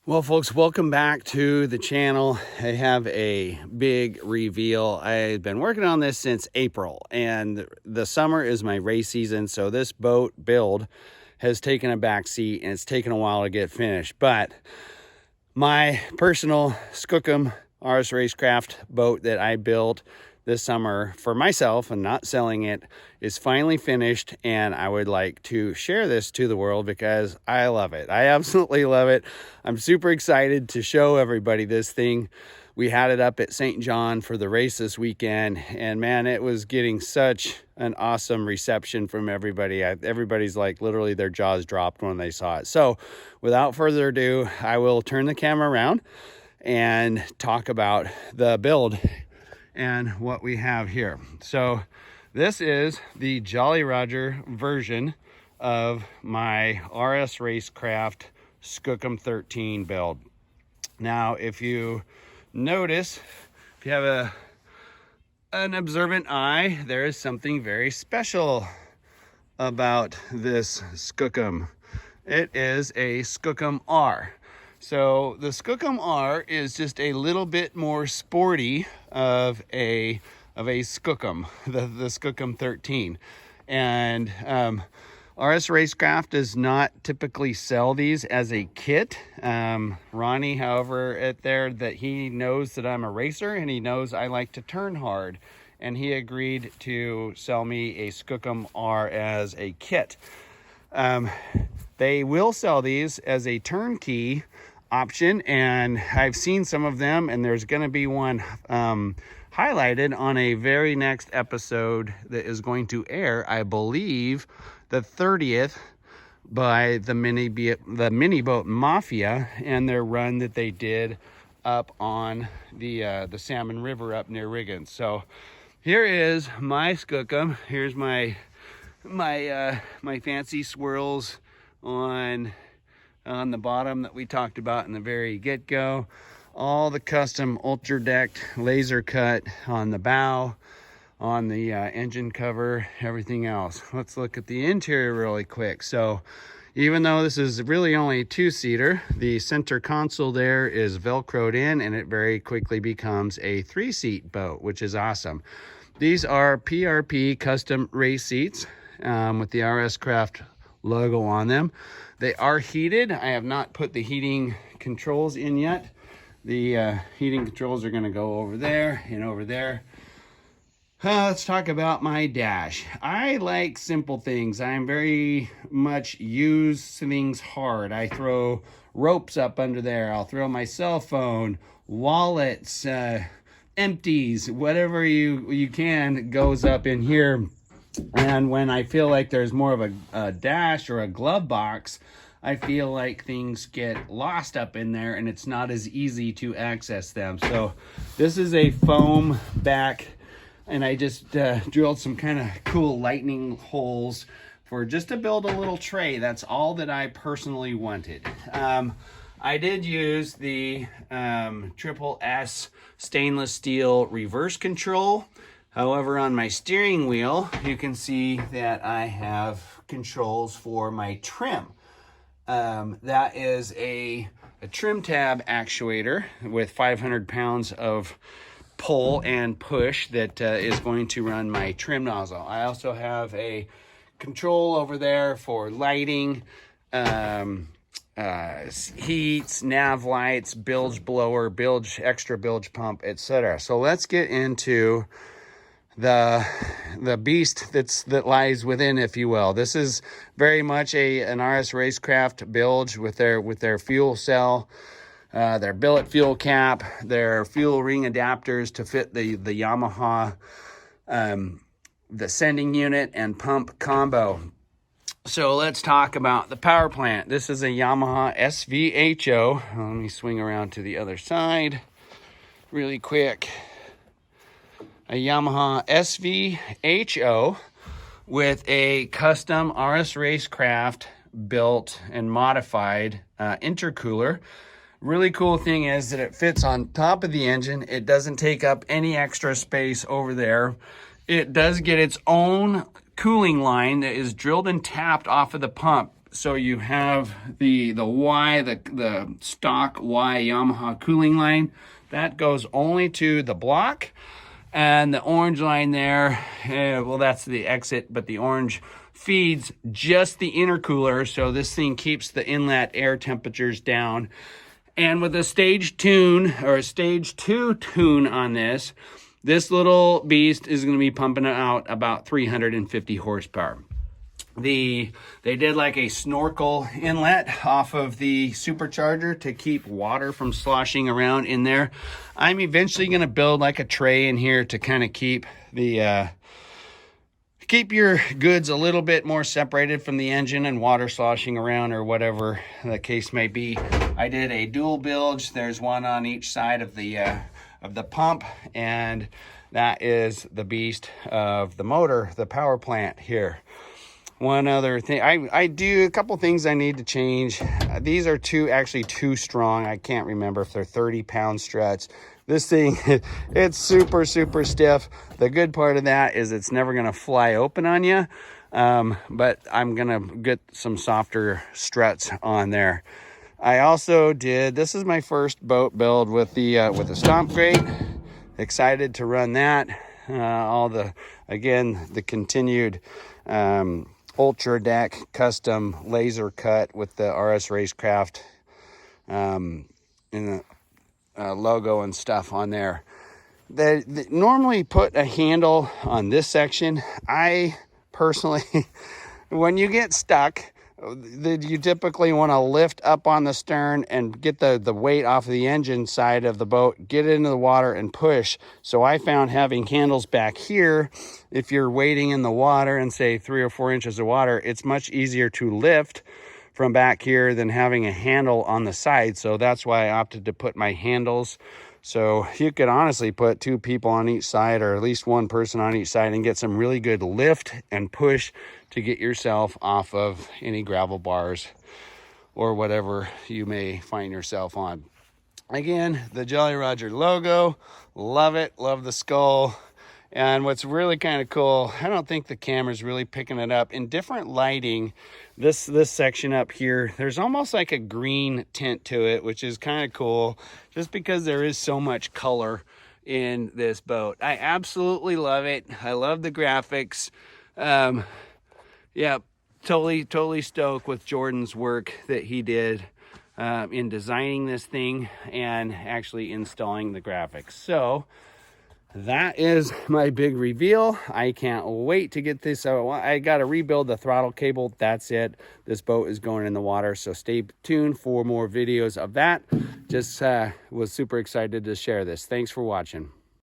Well, folks, welcome back to the channel. I have a big reveal. I've been working on this since April, and the summer is my race season, so this boat build has taken a back seat, and it's taken a while to get finished. But my personal Skookum RSRacecraft boat that I built this summer for myself and not selling it is finally finished, and I would like to share this to the world because I love it. I absolutely love it. I'm super excited to show everybody this thing. We had it up at St. John for the race this weekend, and man, it was getting such an awesome reception from everybody. Everybody's like literally their jaws dropped when they saw it. So without further ado, I will turn the camera around and talk about the build and what we have here. So this is the Jolly Roger version of my RSRacecraft Skookum 13 build. Now, if you notice, if you have an observant eye, there is something very special about this Skookum. It is a Skookum R. So the Skookum R is just a little bit more sporty of a Skookum, the Skookum 13. And RSRacecraft does not typically sell these as a kit. Ronnie, however, that he knows that I'm a racer and he knows I like to turn hard, and he agreed to sell me a Skookum R as a kit. They will sell these as a turnkey option, and I've seen some of them, and there's going to be one highlighted on a very next episode that is going to air, I believe, the 30th, by the Miniboat Mafia and their run that they did up on the Salmon River up near Riggins. So here is my Skookum. Here's my fancy swirls on the bottom that we talked about in the very get-go. All the custom ultra-decked laser cut on the bow, on the engine cover, everything else. Let's look at the interior really quick. So even though this is really only a two-seater, the center console there is velcroed in, and it very quickly becomes a three-seat boat, which is awesome. These are PRP custom race seats with the RSCraft logo on them. They are heated. I have not put the heating controls in yet. The heating controls are going to go over there and over there. Let's talk about my dash. I like simple things. I'm very much use things hard. I throw ropes up under there. I'll throw my cell phone, wallets, empties, whatever you can goes up in here. And when I feel like there's more of a dash or a glove box, I feel like things get lost up in there and it's not as easy to access them. So this is a foam back, and I just drilled some kind of cool lightning holes for just to build a little tray. That's all that I personally wanted. I did use the Triple S stainless steel reverse control. However, on my steering wheel, you can see that I have controls for my trim. That is a trim tab actuator with 500 pounds of pull and push that is going to run my trim nozzle. I also have a control over there for lighting, heats, nav lights, bilge blower, extra bilge pump, etc. So let's get into the beast that lies within, if you will. This is very much an RSRacecraft bilge with their fuel cell, their billet fuel cap, their fuel ring adapters to fit the Yamaha the sending unit and pump combo. So let's talk about the power plant. This is a Yamaha SVHO. Let me swing around to the other side really quick. A Yamaha SVHO with a custom RSRacecraft built and modified intercooler. Really cool thing is that it fits on top of the engine. It doesn't take up any extra space over there. It does get its own cooling line that is drilled and tapped off of the pump So you have the Y, the stock Y Yamaha cooling line. That goes only to the block. And the orange line there, well, that's the exit, but the orange feeds just the intercooler. So this thing keeps the inlet air temperatures down. And with a stage tune or a stage 2 tune on this, this little beast is going to be pumping out about 350 horsepower. They did like a snorkel inlet off of the supercharger to keep water from sloshing around in there. I'm eventually going to build like a tray in here to kind of keep the keep your goods a little bit more separated from the engine and water sloshing around or whatever the case may be. I did a dual bilge. There's one on each side of the pump, and that is the beast of the motor, the power plant here. One other thing, I do a couple things I need to change. These are actually too strong. I can't remember if they're 30-pound struts. This thing, it's super, super stiff. The good part of that is it's never going to fly open on you. But I'm going to get some softer struts on there. I also this is my first boat build with the stomp grate. Excited to run that. The continued Ultra Deck custom laser cut with the RSRacecraft logo and stuff on there. They normally put a handle on this section. I personally, when you get stuck, you typically want to lift up on the stern and get the weight off of the engine side of the boat, get it into the water and push. So I found having handles back here, if you're wading in the water and say 3 or 4 inches of water, it's much easier to lift from back here than having a handle on the side. So that's why I opted to put my handles. So you could honestly put 2 people on each side, or at least 1 person on each side, and get some really good lift and push to get yourself off of any gravel bars or whatever you may find yourself on. Again, the Jolly Roger logo, love it, love the skull. And what's really kind of cool, I don't think the camera's really picking it up. In different lighting, this section up here, there's almost like a green tint to it, which is kind of cool, just because there is so much color in this boat. I absolutely love it. I love the graphics. Yeah, totally stoked with Jordan's work that he did in designing this thing and actually installing the graphics. So that is my big reveal. I can't wait to get this out. I got to rebuild the throttle cable. That's it. This boat is going in the water, so stay tuned for more videos of that. Just was super excited to share this. Thanks for watching.